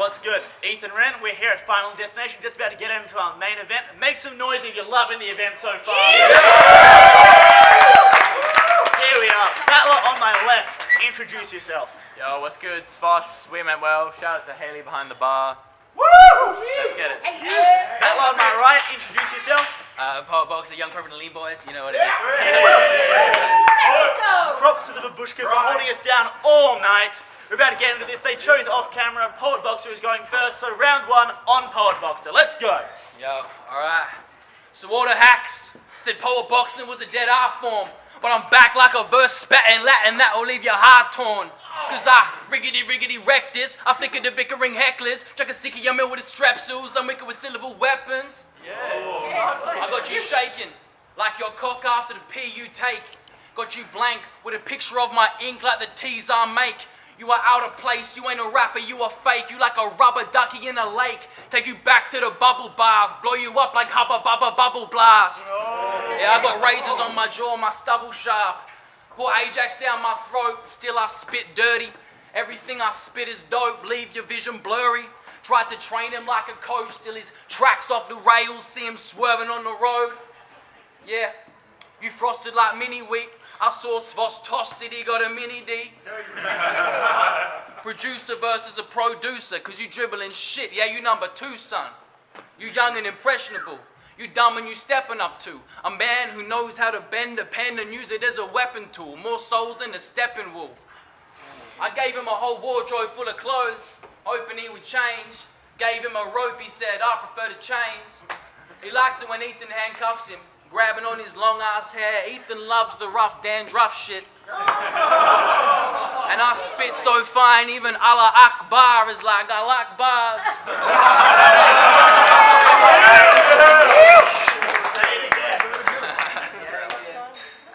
what's good? Ethan Wren, we're here at Final Destination, just about to get into our main event. Make some noise if you're loving the event so far. Yeah. Here we are. That lot on my left, introduce yourself. Yo, what's good? Svoss, we meant well. Shout out to Haley behind the bar. Woo! Let's get it. That lot on my right, introduce yourself. Poetboxer, Young Purple and Lean Boys, you know what it is. Props to the babushka for holding us down all night. We're about to get into this. They chose off camera. Poetboxer is going first, so round one on Poetboxer. Let's go. Yo, alright. So all the hacks said Poetboxing was a dead art form, but I'm back like a verse spat in Latin that'll leave your heart torn. Cause I riggedy wreck this. I flicker the bickering hecklers. Chuck a sicky yummy with the strepsils. I'm wicked with syllable weapons. Yeah. I got you shaking like your cock after the pee you take. Got you blank with a picture of my ink like the teas I make. You are out of place, you ain't a rapper, you are fake. You like a rubber ducky in a lake. Take you back to the bubble bath. Blow you up like hubba bubba bubble blast. Yeah, I got razors on my jaw, my stubble sharp. Put Ajax down my throat, still I spit dirty. Everything I spit is dope, leave your vision blurry. Tried to train him like a coach, still his tracks off the rails, see him swerving on the road. Yeah, you frosted like mini wheat. I saw Svoss tossed it, he got a mini D. Producer versus a producer, cause you dribbling shit, yeah, you number 2, son. You young and impressionable. You dumb and you stepping up to a man who knows how to bend a pen and use it as a weapon tool. More souls than a stepping wolf. I gave him a whole wardrobe full of clothes, hoping he would change. Gave him a rope, he said, I prefer the chains. He likes it when Ethan handcuffs him, grabbing on his long ass hair. Ethan loves the rough dandruff shit. And I spit so fine, even Allah Akbar is like, I like bars.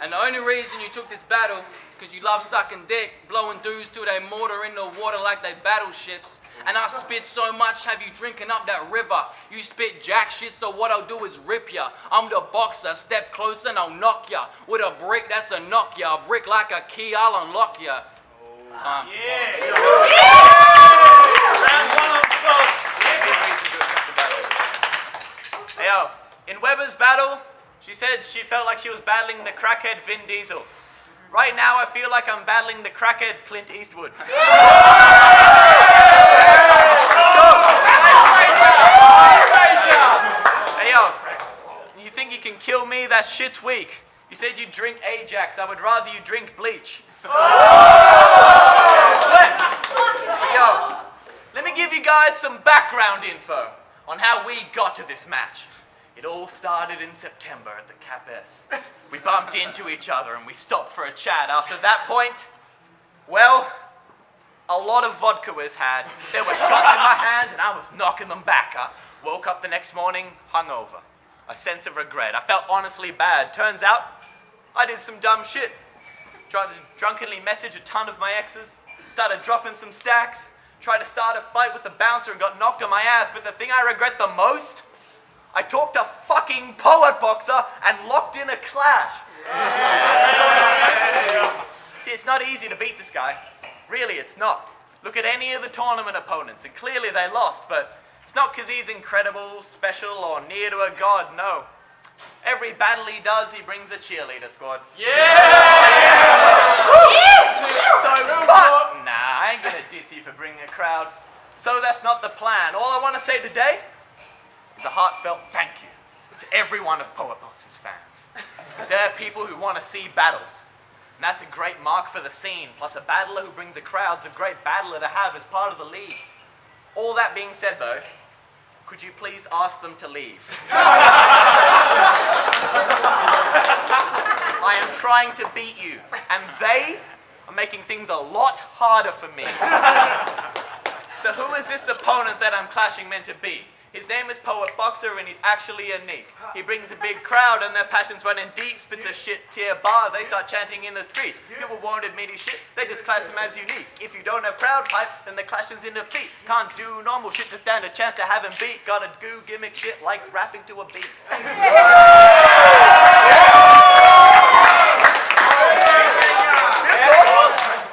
And the only reason you took this battle is because you love sucking dick, blowing dudes till they mortar in the water like they battleships. And I spit so much, have you drinking up that river? You spit jack shit, so what I'll do is rip ya. I'm the boxer, step closer and I'll knock ya. With a brick, that's a knock ya. A brick like a key, I'll unlock ya. Time. Yeah! Round one on Svoss. Hey, yo, in Weber's battle, she said she felt like she was battling the crackhead Vin Diesel. Right now, I feel like I'm battling the crackhead Clint Eastwood. Hey, yo, you think you can kill me? That shit's weak. You said you drink Ajax. I would rather you drink bleach. Yo, let me give you guys some background info on how we got to this match. It all started in September at the Cap S. We bumped into each other and we stopped for a chat. After that point, well, a lot of vodka was had. There were shots in my hand and I was knocking them back. I woke up the next morning, hungover. A sense of regret. I felt honestly bad. Turns out, I did some dumb shit. Tried to drunkenly message a ton of my exes. Started dropping some stacks. Tried to start a fight with the bouncer and got knocked on my ass. But the thing I regret the most, I talked to fucking Poetboxer and locked in a clash. See, it's not easy to beat this guy. Really, it's not. Look at any of the tournament opponents, and clearly they lost, but it's not because he's incredible, special, or near to a god, no. Every battle he does, he brings a cheerleader squad. So fun! Nah, I ain't gonna diss you for bringing a crowd. So that's not the plan. All I want to say today is a heartfelt thank you to every one of Poetboxer's fans. Because there are people who want to see battles. And that's a great mark for the scene. Plus a battler who brings a crowd's a great battler to have as part of the league. All that being said though, could you please ask them to leave? I am trying to beat you, and they are making things a lot harder for me. So who is this opponent that I'm clashing meant to be? His name is Poetboxer and he's actually unique. He brings a big crowd and their passions running deep, spits a shit tier bar, they start chanting in the streets. People won't admit his shit, they just class him as unique. If you don't have crowd hype, then the clash is in defeat. Can't do normal shit to stand a chance to have him beat. Gotta do gimmick shit like rapping to a beat.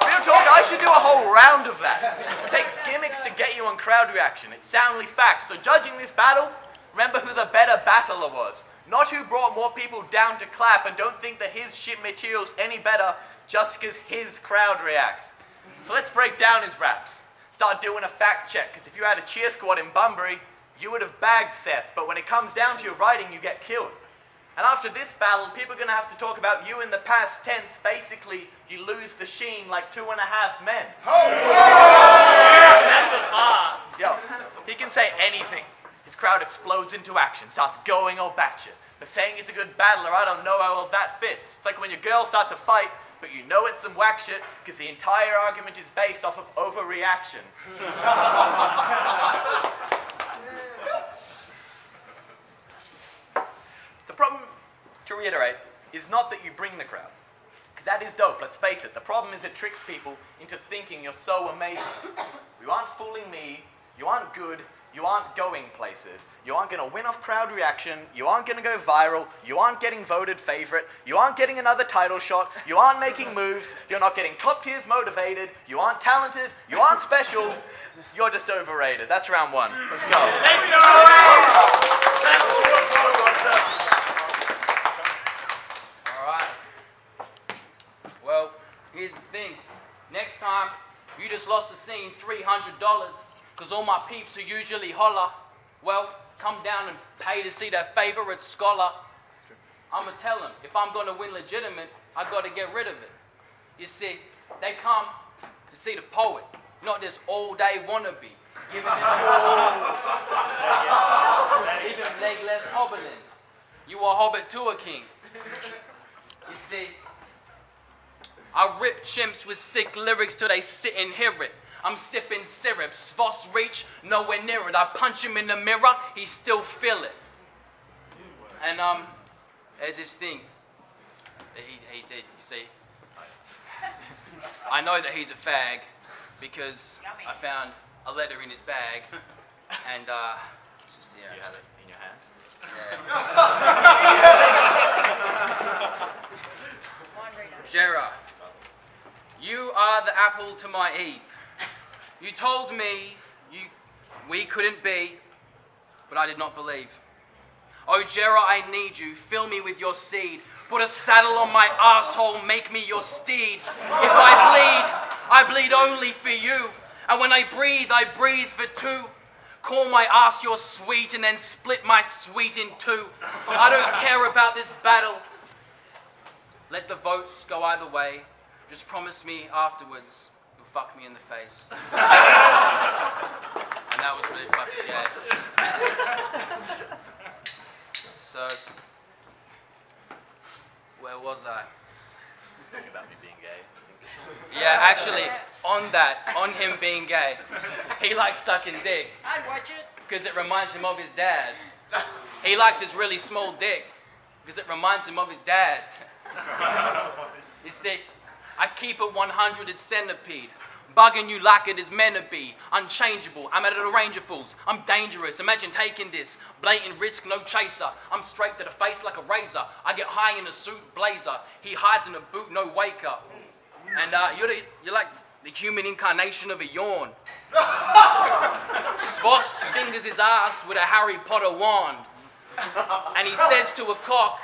Real talk, I should do a whole round of that. It takes gimmicks to get you on crowd reaction. facts. So judging this battle, remember who the better battler was. Not who brought more people down to clap, and don't think that his shit material's any better just because his crowd reacts. So let's break down his raps. Start doing a fact check, because if you had a cheer squad in Bunbury, you would have bagged Seth, but when it comes down to your writing, you get killed. And after this battle, people are going to have to talk about you in the past tense. Basically, you lose the sheen like 2.5 men. Yo, he can say anything. His crowd explodes into action, starts going all batshit. But saying he's a good battler, I don't know how well that fits. It's like when your girl starts a fight, but you know it's some whack shit because the entire argument is based off of overreaction. The problem, to reiterate, is not that you bring the crowd. Because that is dope, let's face it. The problem is it tricks people into thinking you're so amazing. You aren't fooling me, you aren't good, you aren't going places, you aren't going to win off crowd reaction, you aren't going to go viral, you aren't getting voted favorite, you aren't getting another title shot, you aren't making moves, you're not getting top tiers motivated, you aren't talented, you aren't special, you're just overrated. That's round one. Let's go. Alright. Well, here's the thing. Next time, you just lost the scene $300. Because all my peeps who usually holler, well, come down and pay to see their favorite scholar. I'm going to tell them, if I'm going to win legitimate, I've got to get rid of it. You see, they come to see the poet, not this all-day wannabe, giving him legless hobbling. You a hobbit to a king. You see, I rip chimps with sick lyrics till they sit and hear it. I'm sipping syrup, Svoss reach, nowhere near it. I punch him in the mirror, he still feel it. And there's this thing that he did, you see. I know that he's a fag because I found a letter in his bag, and it's just Do you have it in your hand? Yeah. Gerard, you are the apple to my Eve. You told me we couldn't be, but I did not believe. Oh, Jera, I need you. Fill me with your seed. Put a saddle on my asshole. Make me your steed. If I bleed only for you. And when I breathe for two. Call my ass your sweet and then split my sweet in two. I don't care about this battle. Let the votes go either way. Just promise me afterwards. Fuck me in the face. And that was really fucking gay. So, where was I? Something about me being gay. Yeah, actually, on him being gay, he likes sucking dick. I'd watch it. Because it reminds him of his dad. He likes his really small dick. Because it reminds him of his dad's. You see, I keep it 100 centipede. Bugging you like it is meant to be. Unchangeable, I'm at a range of fools. I'm dangerous, imagine taking this. Blatant risk, no chaser. I'm straight to the face like a razor. I get high in a suit blazer. He hides in a boot, no wake up. And you're like the human incarnation of a yawn. Svoss fingers his ass with a Harry Potter wand. And he says to a cock,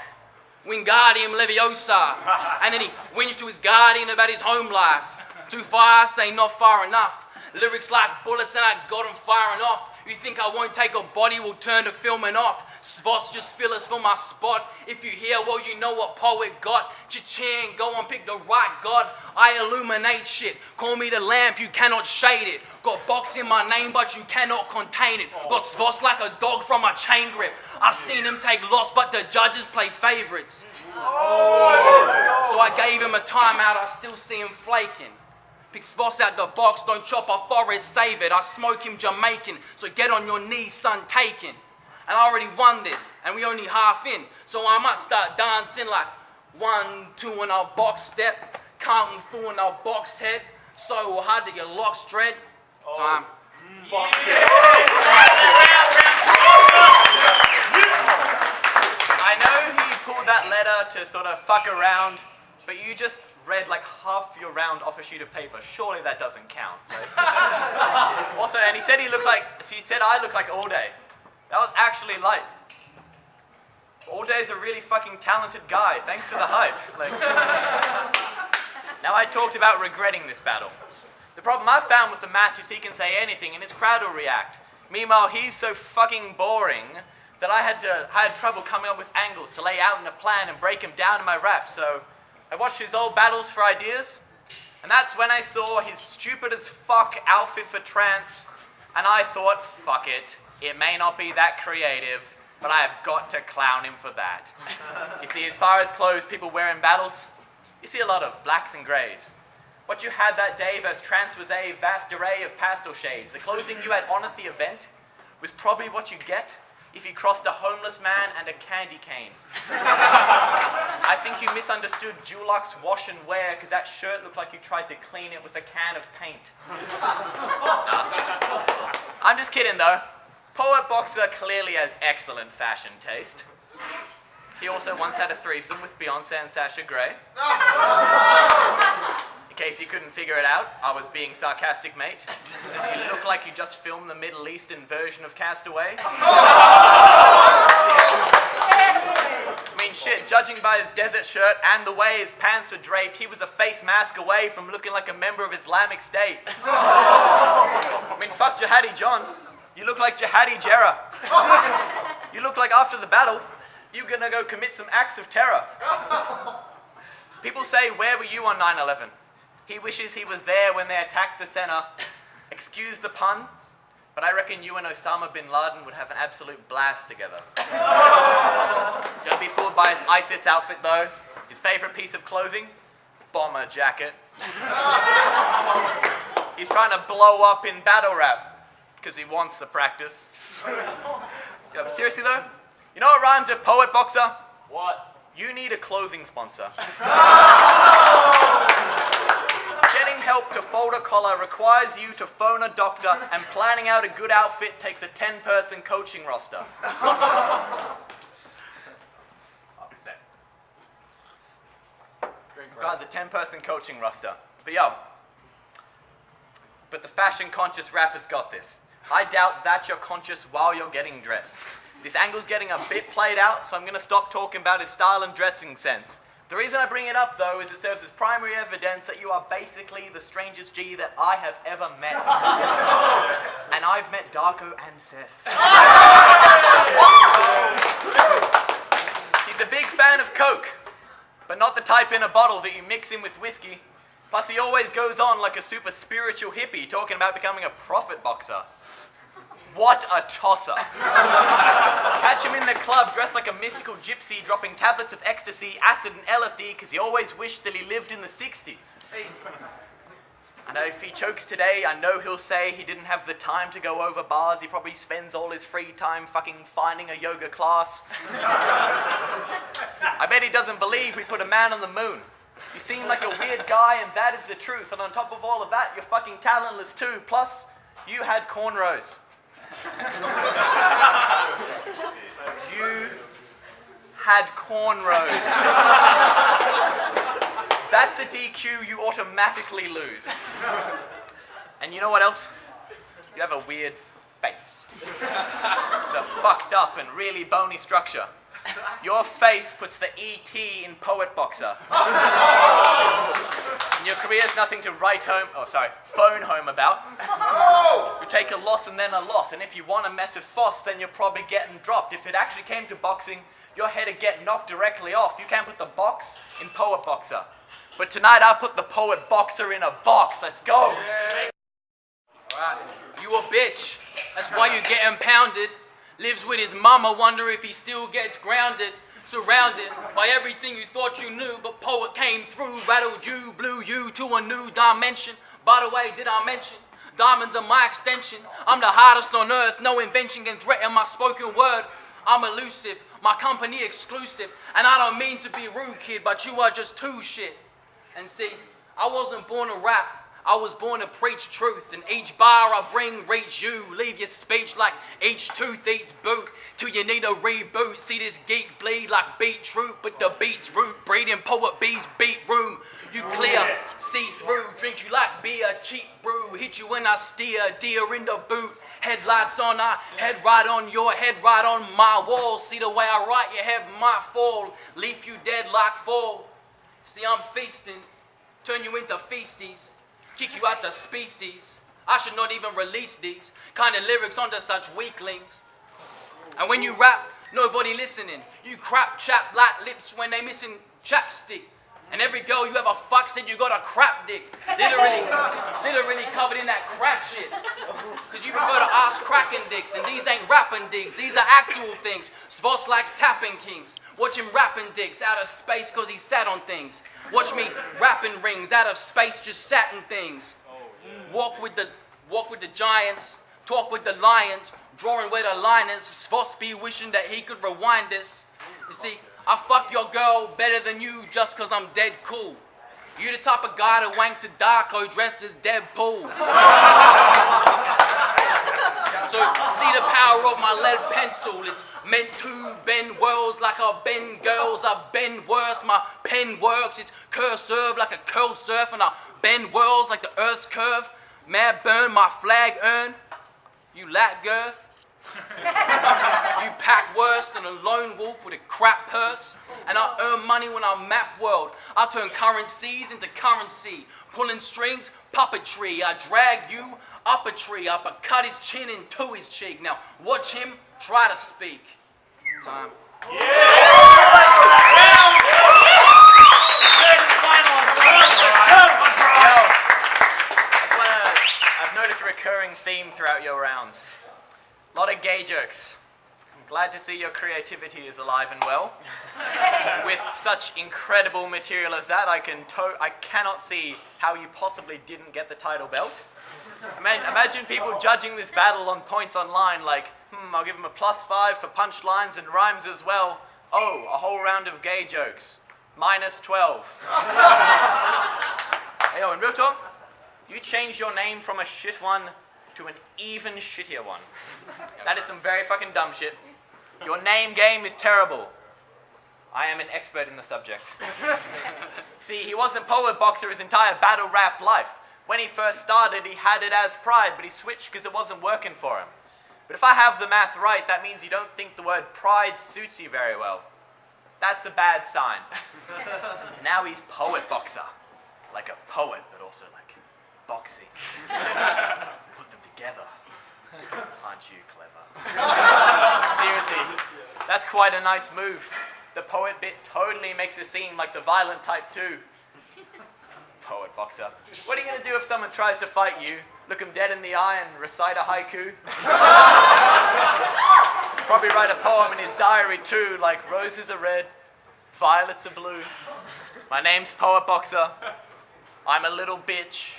Wingardium Leviosa. And then he whinges to his guardian about his home life. Too far, say not far enough. Lyrics like bullets and I got them firing off. You think I won't take a body, we'll turn to filming off. Svoss, just fill us for my spot. If you hear, well, you know what poet got. Cha-ching, go and pick the right god. I illuminate shit. Call me the lamp, you cannot shade it. Got box in my name, but you cannot contain it. Got Svoss like a dog from a chain grip. I seen him take loss, but the judges play favorites. So I gave him a timeout, I still see him flaking. Pick Svoss out the box, don't chop a forest, save it. I smoke him Jamaican, so get on your knees, son, taken. And I already won this, and we only half in. So I might start dancing like 1, 2 in our box step, counting 4 in our box head. So hard that your locks dread. Time. I know he pulled that letter to sort of fuck around, but you just read like half your round off a sheet of paper. Surely that doesn't count. Right? Also, and he said I look like All Day. That was actually light. All Day's a really fucking talented guy. Thanks for the hype. Now I talked about regretting this battle. The problem I found with the match is he can say anything and his crowd will react. Meanwhile, he's so fucking boring that I had trouble coming up with angles to lay out in a plan and break him down in my rap. So I watched his old battles for ideas, and that's when I saw his stupid as fuck outfit for trance, and I thought, fuck it. It may not be that creative, but I have got to clown him for that. You see, as far as clothes people wear in battles, you see a lot of blacks and greys. What you had that day versus trance was a vast array of pastel shades. The clothing you had on at the event was probably what you get if you crossed a homeless man and a candy cane. I think you misunderstood Dulux wash and wear because that shirt looked like you tried to clean it with a can of paint. Nah. I'm just kidding though. Poetboxer clearly has excellent fashion taste. He also once had a threesome with Beyonce and Sasha Grey. In case you couldn't figure it out, I was being sarcastic, mate. You look like you just filmed the Middle Eastern version of Castaway. I mean, shit, judging by his desert shirt and the way his pants were draped, he was a face mask away from looking like a member of Islamic State. I mean, fuck Jihadi John. You look like Jihadi Jarrah. You look like after the battle, you're gonna go commit some acts of terror. People say, where were you on 9/11? He wishes he was there when they attacked the center. Excuse the pun, but I reckon you and Osama bin Laden would have an absolute blast together. Don't be fooled by his ISIS outfit though. His favorite piece of clothing? Bomber jacket. He's trying to blow up in battle rap because he wants the practice. Yeah, but seriously though, you know what rhymes with Poetboxer? What? You need a clothing sponsor. Getting help to fold a collar requires you to phone a doctor, and planning out a good outfit takes a 10-person coaching roster. Requires a 10-person coaching roster. But the fashion-conscious rapper's got this. I doubt that you're conscious while you're getting dressed. This angle's getting a bit played out, so I'm going to stop talking about his style and dressing sense. The reason I bring it up, though, is it serves as primary evidence that you are basically the strangest G that I have ever met. And I've met Darko and Seth. He's a big fan of Coke, but not the type in a bottle that you mix in with whiskey. Plus, he always goes on like a super spiritual hippie talking about becoming a profit boxer. What a tosser. Catch him in the club dressed like a mystical gypsy, dropping tablets of ecstasy, acid and LSD because he always wished that he lived in the 60s. And if he chokes today, I know he'll say he didn't have the time to go over bars. He probably spends all his free time fucking finding a yoga class. I bet he doesn't believe we put a man on the moon. You seem like a weird guy, and that is the truth. And on top of all of that, you're fucking talentless too. Plus, you had cornrows. You had cornrows. That's a DQ you automatically lose. And you know what else? You have a weird face. It's a fucked up and really bony structure. Your face puts the ET in Poetboxer. And your career's nothing to phone home about. You take a loss and then a loss, and if you want to mess with Svoss, then you're probably getting dropped. If it actually came to boxing, your head'd get knocked directly off. You can't put the box in Poetboxer. But tonight I'll put the Poetboxer in a box. Let's go. Yeah. Alright, you a bitch. That's why you're getting pounded. Lives with his mama, wonder if he still gets grounded. Surrounded by everything you thought you knew, but Poet came through, rattled you, blew you to a new dimension. By the way, did I mention? Diamonds are my extension. I'm the hardest on earth, no invention can threaten my spoken word. I'm elusive, my company exclusive, and I don't mean to be rude, kid, but you are just too shit. And see, I wasn't born to rap. I was born to preach truth, and each bar I bring reach you. Leave your speech like each tooth eats boot, till you need a reboot. See this geek bleed like beetroot, but the beat's root breeding Poet B's beat room. You clear, see through, drink you like beer, cheap brew, hit you when I steer, deer in the boot. Headlights on, I head right on your head, right on my wall. See the way I write, your head might fall, leave you dead like fall. See, I'm feasting, turn you into feces, kick you out the species. I should not even release these kind of lyrics onto such weaklings. And when you rap, nobody listening. You crap chap like lips when they missing chapstick. And every girl you ever fuck said you got a crap dick. Literally covered in that crap shit. Cause you prefer to ask cracking dicks, and these ain't rapping dicks, these are actual things. Svoss likes tapping kings. Watch him rapping dicks out of space cause he sat on things. Watch me rapping rings out of space, just sat in things. Walk with the giants, talk with the lions, drawing where the line is. Svoss be wishing that he could rewind this. You see, I fuck your girl better than you just cause I'm dead cool. You the type of guy to wank to Darko dressed as Deadpool. So see the power of my lead pencil. It's meant to bend worlds like I bend girls. I bend worse, my pen works. It's cursive like a curled surf, and I bend worlds like the earth's curve. Mad burn, my flag earn. You lack girth. You pack worse than a lone wolf with a crap purse. And I earn money when I map world. I turn currencies into currency. Pulling strings, puppetry. I drag you up a tree. I uppercut his chin into his cheek. Now watch him try to speak. Time. I've noticed a recurring theme throughout your rounds. A lot of gay jokes. I'm glad to see your creativity is alive and well. With such incredible material as that, I cannot see how you possibly didn't get the title belt. Imagine people judging this battle on points online like, I'll give him a +5 for punchlines and rhymes as well. Oh, a whole round of gay jokes. -12. Hey, in real talk, you changed your name from a shit one to an even shittier one. That is some very fucking dumb shit. Your name game is terrible. I am an expert in the subject. See, he wasn't Poetboxer his entire battle rap life. When he first started, he had it as pride, but he switched because it wasn't working for him. But if I have the math right, that means you don't think the word pride suits you very well. That's a bad sign. Now he's Poetboxer. Like a poet, but also like boxing. Put them together. Aren't you clever? Seriously, that's quite a nice move. The poet bit totally makes it seem like the violent type too. Poetboxer. What are you going to do if someone tries to fight you? Look him dead in the eye and recite a haiku? Probably write a poem in his diary too, like roses are red, violets are blue. My name's Poetboxer. I'm a little bitch.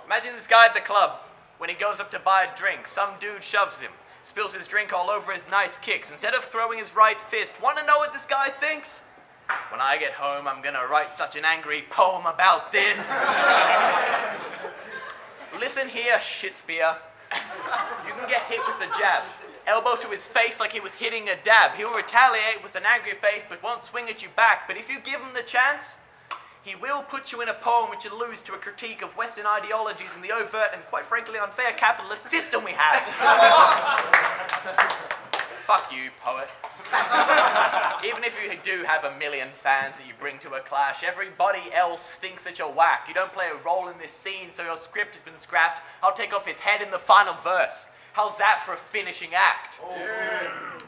Imagine this guy at the club. When he goes up to buy a drink, some dude shoves him, spills his drink all over his nice kicks. Instead of throwing his right fist, want to know what this guy thinks? When I get home, I'm gonna write such an angry poem about this. Listen here, shit spear. You can get hit with a jab. Elbow to his face like he was hitting a dab. He'll retaliate with an angry face but won't swing at you back. But if you give him the chance, he will put you in a poem which alludes to a critique of Western ideologies and the overt and quite frankly unfair capitalist system we have. Fuck you, poet. Even if you do have a million fans that you bring to a clash, everybody else thinks that you're whack. You don't play a role in this scene, so your script has been scrapped. I'll take off his head in the final verse. How's that for a finishing act? Oh.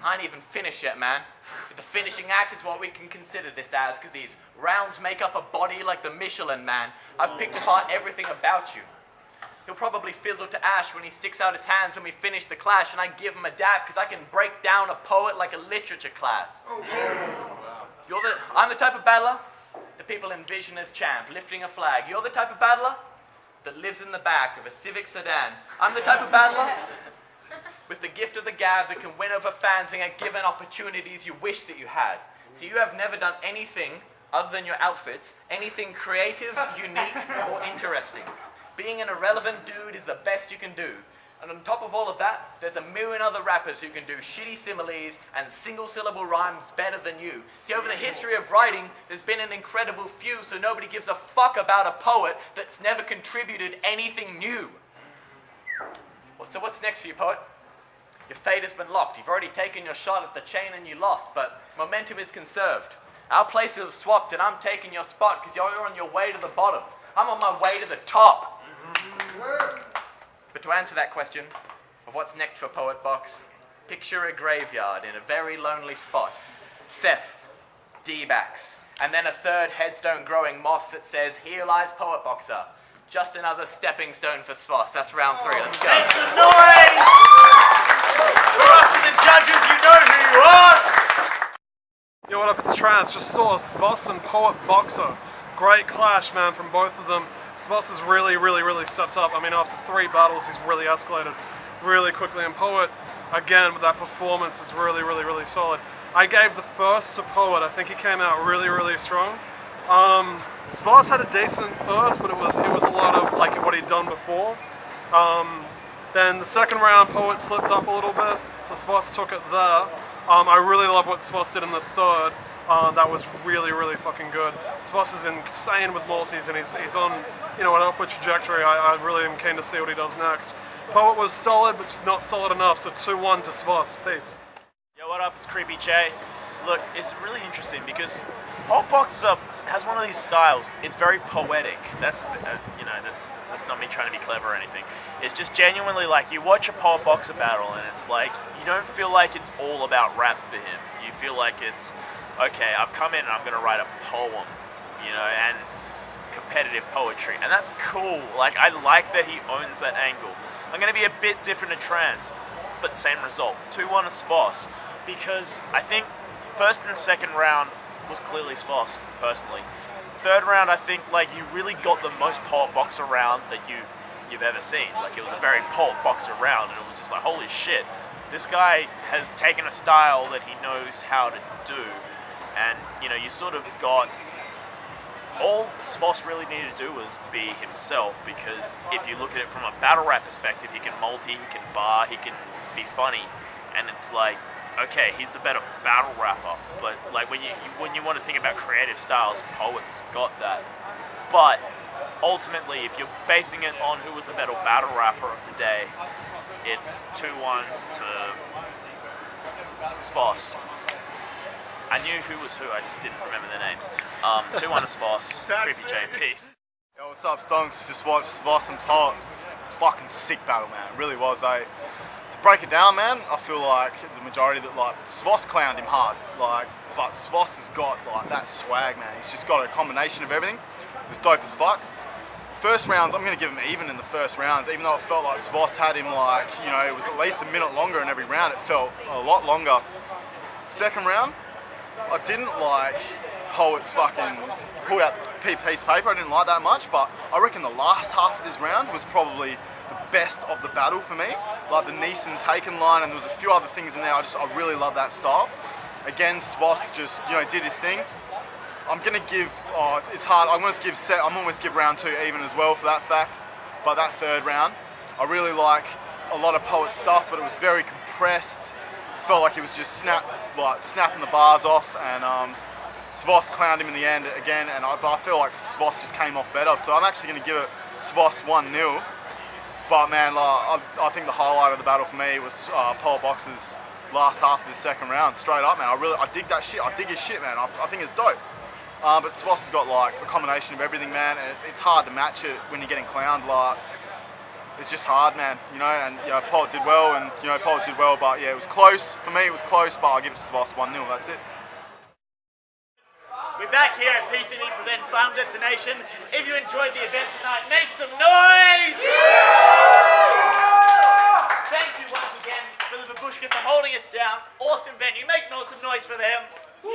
I ain't even finished yet, man. But the finishing act is what we can consider this as, because these rounds make up a body like the Michelin Man. I've picked apart everything about you. He'll probably fizzle to ash when he sticks out his hands when we finish the clash, and I give him a dap because I can break down a poet like a literature class. Oh. I'm the type of battler that people envision as champ, lifting a flag. You're the type of battler that lives in the back of a Civic sedan. I'm the type of battler with the gift of the gab that can win over fans and get given opportunities you wish that you had. So you have never done anything other than your outfits, anything creative, unique, or interesting. Being an irrelevant dude is the best you can do. And on top of all of that, there's a million other rappers who can do shitty similes and single-syllable rhymes better than you. See, over the history of writing, there's been an incredible few, so nobody gives a fuck about a poet that's never contributed anything new. So what's next for you, poet? Your fate has been locked. You've already taken your shot at the chain and you lost, but momentum is conserved. Our places have swapped and I'm taking your spot because you're on your way to the bottom. I'm on my way to the top. But to answer that question of what's next for Poetbox, picture a graveyard in a very lonely spot. Seth, D-backs, and then a third headstone growing moss that says, "Here lies Poetboxer." Just another stepping stone for Svoss. That's round 3. Let's go. Make some noise! We're up to the judges, you know who you are! Yo, what up, it's Trans. Just saw Svoss and Poetboxer. Great clash, man, from both of them. Svoss has really stepped up. I mean, after 3 battles, he's really escalated really quickly. And Poet, again, with that performance, is really solid. I gave the first to Poet. I think he came out really strong. Svoss had a decent first, but it was a lot of like what he'd done before. Then the second round, Poet slipped up a little bit, so Svoss took it there. I really love what Svoss did in the third. That was really fucking good. Svoss is insane with multis, and he's on, you know, an upward trajectory. I really am keen to see what he does next. Poet was solid, but just not solid enough, so 2-1 to Svoss. Peace. Yo, what up? It's Creepy J. Look, it's really interesting because Poetboxer has one of these styles. It's very poetic. That's that's not me trying to be clever or anything. It's just genuinely like you watch a Poetboxer battle, and it's like you don't feel like it's all about rap for him. You feel like it's okay. I've come in and I'm gonna write a poem, you know, and competitive poetry, and that's cool. Like I like that he owns that angle. I'm gonna be a bit different to Trans, but same result. 2-1 to Svoss, because I think first and second round was clearly Svoss, personally. Third round, I think like you really got the most Poetboxer round that you've ever seen. Like it was a very Poetboxer round, and it was just like, holy shit, this guy has taken a style that he knows how to do, and you know, you sort of got all Svoss really needed to do was be himself, because if you look at it from a battle rap perspective, he can multi, he can bar, he can be funny, and it's like, okay, he's the better battle rapper, but like when you want to think about creative styles, Poet's got that. But ultimately, if you're basing it on who was the better battle rapper of the day, it's 2-1 to Svoss. I knew who was who, I just didn't remember their names. 2-1 to Svoss. Creepy J, peace. Yo, what's up, Stonks? Just watched Svoss and Poet. Fucking sick battle, man. It really was. To break it down, man, I feel like the majority that Svoss clowned him hard, but Svoss has got that swag, man. He's just got a combination of everything. It was dope as fuck. First rounds, I'm gonna give him even in the first rounds, even though it felt like Svoss had him it was at least a minute longer in every round. It felt a lot longer. Second round, I didn't like Poet's fucking pulled out piece of paper. I didn't like that much, but I reckon the last half of his round was probably the best of the battle for me. Like the Neeson Taken line, and there was a few other things in there. I really love that style. Again, Svoss just did his thing. I'm gonna give. It's hard. I'm almost give round 2 even as well for that fact. But that third round, I really like a lot of Poet stuff, but it was very compressed. Felt like he was just snapping the bars off, and Svoss clowned him in the end again. But I feel like Svoss just came off better. So I'm actually gonna give it Svoss 1-0. But man, I think the highlight of the battle for me was Poetboxer's last half of his second round. Straight up, man. I dig that shit. I dig his shit, man. I think it's dope. But Svoss has got a combination of everything, man, and it's hard to match it when you're getting clowned. It's just hard, man, and Poet did well, but yeah, it was close. For me, it was close, but I'll give it to Svoss 1-0, that's it. We're back here at PCD Presents Final Destination. If you enjoyed the event tonight, make some noise! Thank you once again for the Babushka for holding us down. Awesome venue, make some noise for them. We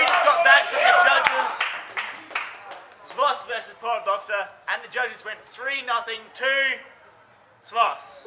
just got back from the judges. Svoss versus Poetboxer, and the judges went 3-0 to Svoss.